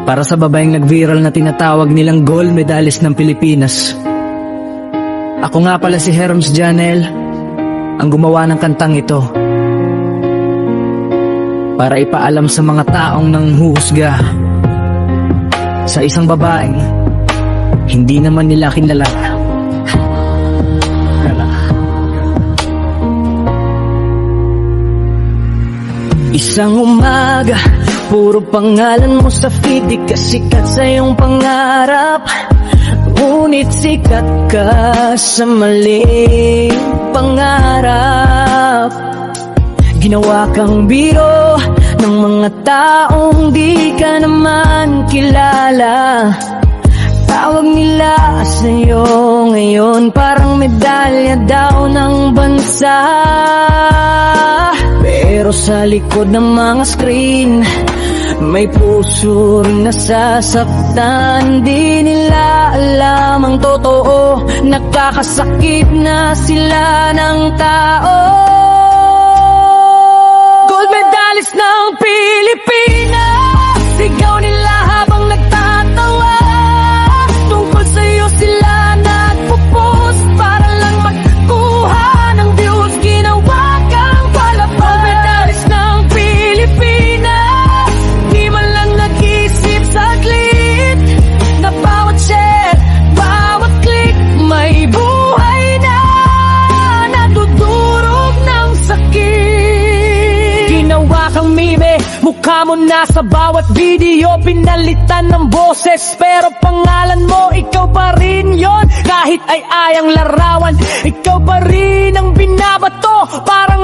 para sa babaeng nag-viral na tinatawag nilang gold medalist ng Pilipinas. Ako nga pala si Herms Janel, ang gumawa ng kantang ito, para ipaalam sa mga taong nanghuhusga sa isang babaeng hindi naman nila kilala. Isang umaga, puro pangalan mo sa feed, di ka sikat sa iyong pangarap. Ngunit sikat ka sa maling pangarap. Ginawa kang biro ng mga taong di ka naman kilala. Tawag nila sa'yo ngayon parang medalya daw ng bansa. Pero sa likod ng mga screen, may puso rin nasasaktan. Di nila alam ang totoo, nakakasakit na sila ng tao. Gold medalist ng Pilipinas, sigaw nila habang nagtatawa. Tungkol sa'yo sila nagpo-post para lang magkuha ng views. Ginawa kang palabas. Gold medalist ng Pilipinas, di man lang nag-isip saglit na bawat share, bawat click may buhay na nadudurog ng sakit. Ginawa kang meme, mukha mo nasa bawat video, pinalitan ng boses, pero pangalan mo, ikaw pa rin yon. Kahit ay ayang larawan, ikaw pa rin ang binabato, parang